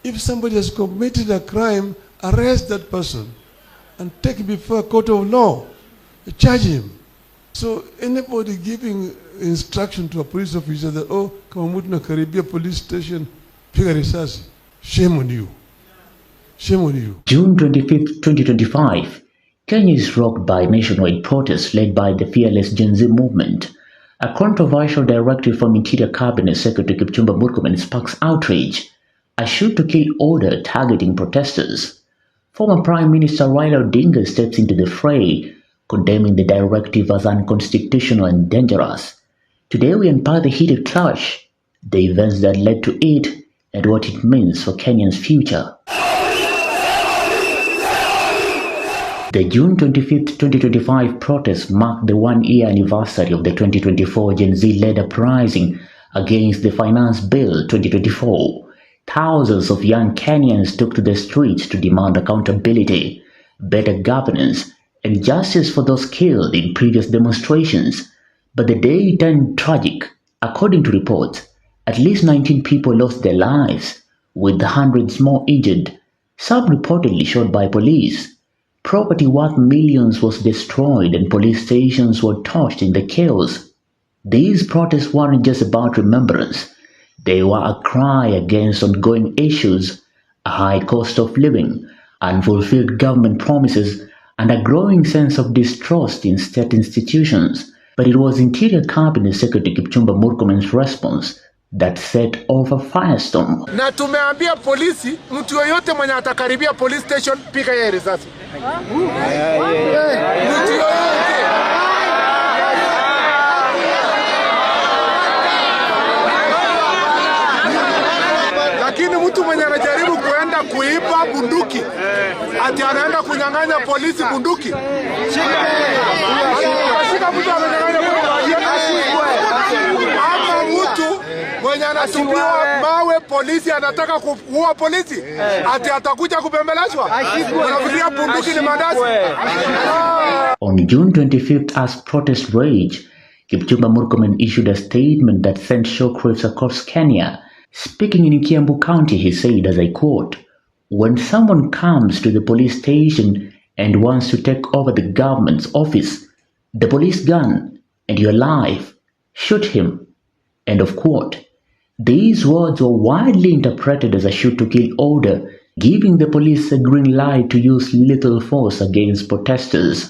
If somebody has committed a crime, arrest that person and take him before a court of law, charge him. So anybody giving instruction to a police officer that, oh, kama mtu na karibia police station, piga risasi, shame on you. Shame on you. June 25th, 2025, Kenya is rocked by nationwide protests led by the fearless Gen Z movement. A controversial directive from Interior Cabinet Secretary Kipchumba Murkomen sparks outrage. A shoot-to-kill order targeting protesters. Former Prime Minister Raila steps into the fray, condemning the directive as unconstitutional and dangerous. Today we unpack the heated clash, the events that led to it, and what it means for Kenyan's future. The June 25th, 2025 protests marked the one-year anniversary of the 2024 Gen Z-led uprising against the Finance Bill 2024. Thousands of young Kenyans took to the streets to demand accountability, better governance, and justice for those killed in previous demonstrations. But the day turned tragic. According to reports, at least 19 people lost their lives, with hundreds more injured, some reportedly shot by police. Property worth millions was destroyed and police stations were torched in the chaos. These protests weren't just about remembrance. They were a cry against ongoing issues, a high cost of living, unfulfilled government promises, and a growing sense of distrust in state institutions. But it was Interior Cabinet Secretary Kipchumba Murkomen's response that set off a firestorm. Na tumeambia polisi, mtu yoyote mwenye atakaribia police station, piga yeye risasi. Mtu yoyote. Lakini mtu mwenye anajaribu kuenda kuiba bunduki, ati anaenda kunyang'anya polisi bunduki. Shika mtu amenyang'anya bunduki. Ama mtu mwenye anatupiwa mawe polisi anataka kuua polisi, ati atakuja kubembelezwa. Unafikiria bunduki ni mandasi? On June 25th, as protests raged, Kipchumba Murkomen issued a statement that sent shockwaves across Kenya. Speaking in Kiambu County, he said, as I quote, "When someone comes to the police station and wants to take over the government's office, the police gun, and your life, shoot him." End of quote. These words were widely interpreted as a shoot-to-kill order, giving the police a green light to use lethal force against protesters.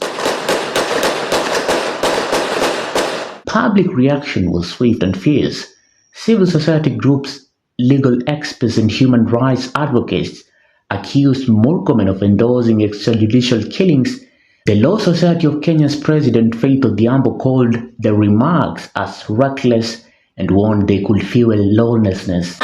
Public reaction was swift and fierce. Civil society groups, legal experts, and human rights advocates accused Murkomen of endorsing extrajudicial killings. The Law Society of Kenya's president, Faith Odhiambo, called the remarks as reckless and warned they could fuel lawlessness.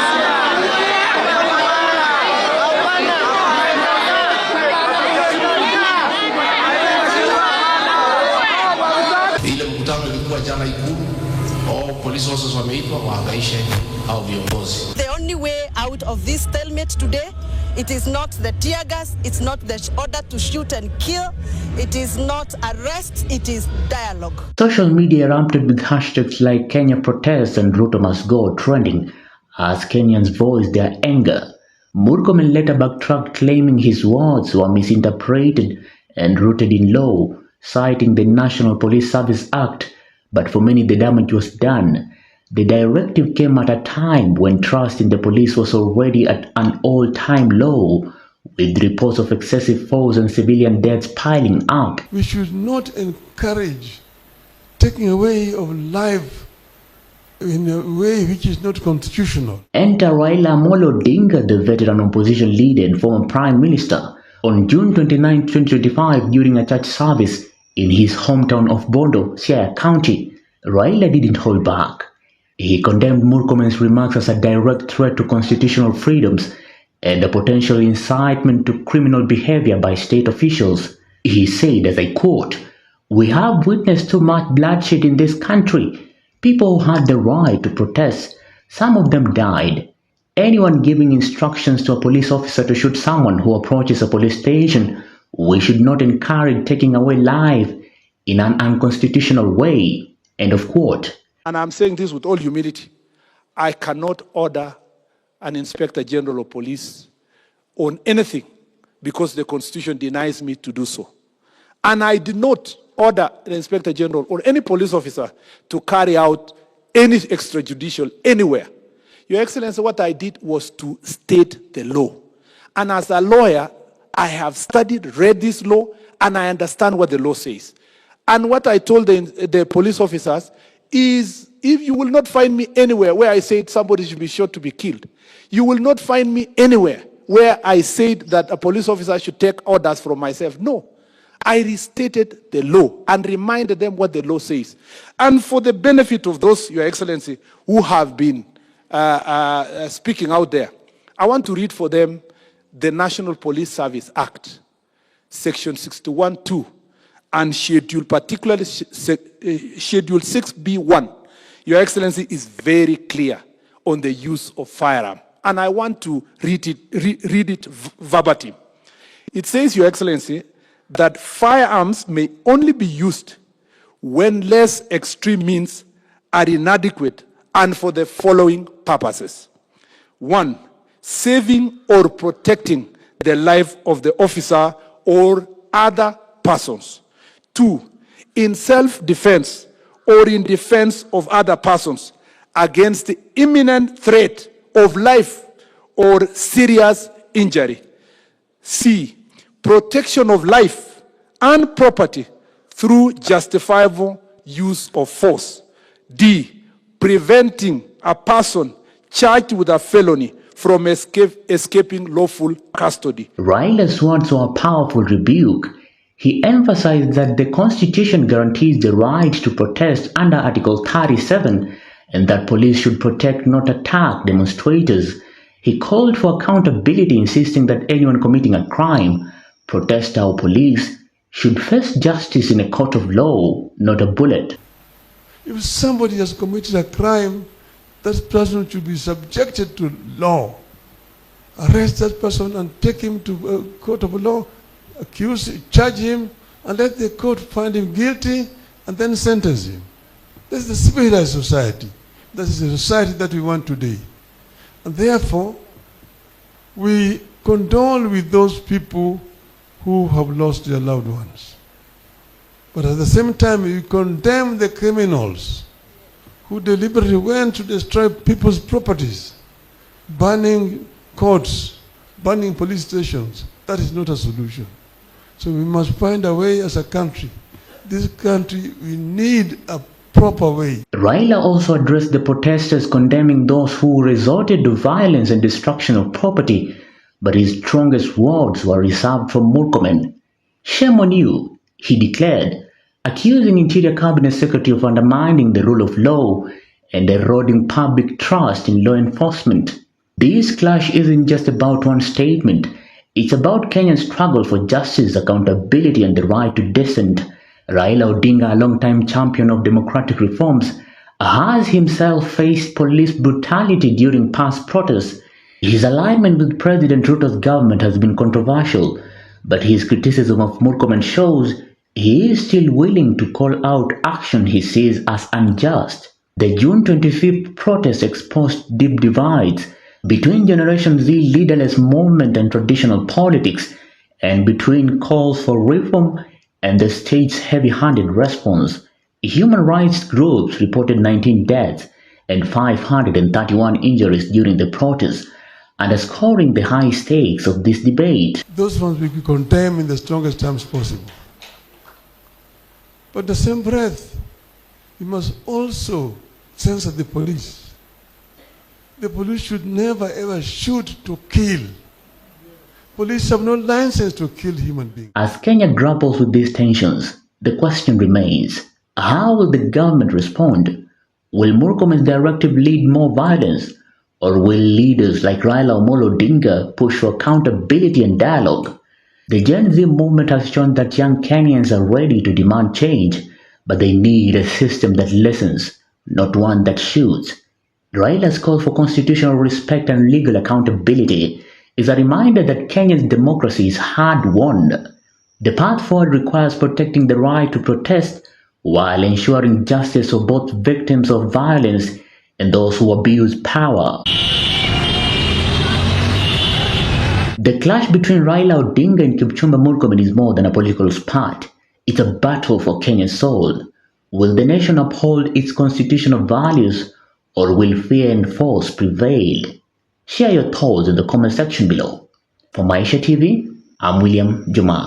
The only way out of this stalemate today, it is not the tear gas, it's not the order to shoot and kill, it is not arrest, it is dialogue. Social media erupted with hashtags like Kenya protests and Ruto must go trending as Kenyans voiced their anger. Murkomen later backtracked, claiming his words were misinterpreted and rooted in law, citing the National Police Service Act. But for many, the damage was done. The directive came at a time when trust in the police was already at an all-time low, with reports of excessive force and civilian deaths piling up. We should not encourage taking away of life in a way which is not constitutional. Enter Raila the veteran opposition leader and former Prime Minister. On June 29, 2025, during a church service in his hometown of Bondo, Siaya County, Raila didn't hold back. He condemned Murkomen's remarks as a direct threat to constitutional freedoms and a potential incitement to criminal behavior by state officials. He said, as I quote, "We have witnessed too much bloodshed in this country. People had the right to protest. Some of them died. Anyone giving instructions to a police officer to shoot someone who approaches a police station, we should not encourage taking away life in an unconstitutional way." End of quote. And I'm saying this with all humility. I cannot order an Inspector General of Police on anything because the Constitution denies me to do so. And I did not order the Inspector General or any police officer to carry out any extrajudicial anywhere. Your Excellency, what I did was to state the law. And as a lawyer, I have studied, read this law, and I understand what the law says. And what I told the police officers is, if you will not find me anywhere where I said somebody should be shot to be killed, you will not find me anywhere where I said that a police officer should take orders from myself. No. I restated the law and reminded them what the law says. And for the benefit of those, Your Excellency, who have been speaking out there, I want to read for them the National Police Service Act, Section 61(2), and Schedule, particularly Schedule 6B1. Your Excellency is very clear on the use of firearm. And I want to read it verbatim. It says, Your Excellency, that firearms may only be used when less extreme means are inadequate and for the following purposes. 1, saving or protecting the life of the officer or other persons. 2, in self-defense or in defense of other persons against the imminent threat of life or serious injury. C, protection of life and property through justifiable use of force. D, preventing a person charged with a felony from escaping lawful custody. Raila's words were a powerful rebuke. He emphasized that the Constitution guarantees the right to protest under Article 37 and that police should protect, not attack, demonstrators. He called for accountability, insisting that anyone committing a crime, protester or police, should face justice in a court of law, not a bullet. If somebody has committed a crime, that person should be subjected to law. Arrest that person and take him to a court of law, charge him, and let the court find him guilty and then sentence him. This is the civilized society. That is the society that we want today. And therefore, we condole with those people who have lost their loved ones. But at the same time, we condemn the criminals who deliberately went to destroy people's properties, burning courts, burning police stations. That is not a solution. So we must find a way as a country. This country, we need a proper way. Raila also addressed the protesters, condemning those who resorted to violence and destruction of property, but his strongest words were reserved for Murkomen. Shame on you, he declared, accusing Interior Cabinet Secretary of undermining the rule of law and eroding public trust in law enforcement. This clash isn't just about one statement. It's about Kenya's struggle for justice, accountability, and the right to dissent. Raila Odinga, a long-time champion of democratic reforms, has himself faced police brutality during past protests. His alignment with President Ruto's government has been controversial, but his criticism of Murkomen shows he is still willing to call out action he sees as unjust. The June 25th protest exposed deep divides between Generation Z leaderless movement and traditional politics, and between calls for reform and the state's heavy-handed response. Human rights groups reported 19 deaths and 531 injuries during the protests, underscoring the high stakes of this debate. Those ones we condemn in the strongest terms possible. But the same breath, we must also censor the police. The police should never ever shoot to kill. Police have no license to kill human beings. As Kenya grapples with these tensions, the question remains, how will the government respond? Will Murkomen's directive lead more violence? Or will leaders like Raila Odinga push for accountability and dialogue? The Gen Z movement has shown that young Kenyans are ready to demand change, but they need a system that listens, not one that shoots. Raila's call for constitutional respect and legal accountability is a reminder that Kenya's democracy is hard-won. The path forward requires protecting the right to protest while ensuring justice for both victims of violence and those who abuse power. The clash between Raila Odinga and Kipchumba Murkomen is more than a political spat. It's a battle for Kenya's soul. Will the nation uphold its constitutional values, or will fear and force prevail? Share your thoughts in the comment section below. For Maisha TV, I'm William Juma.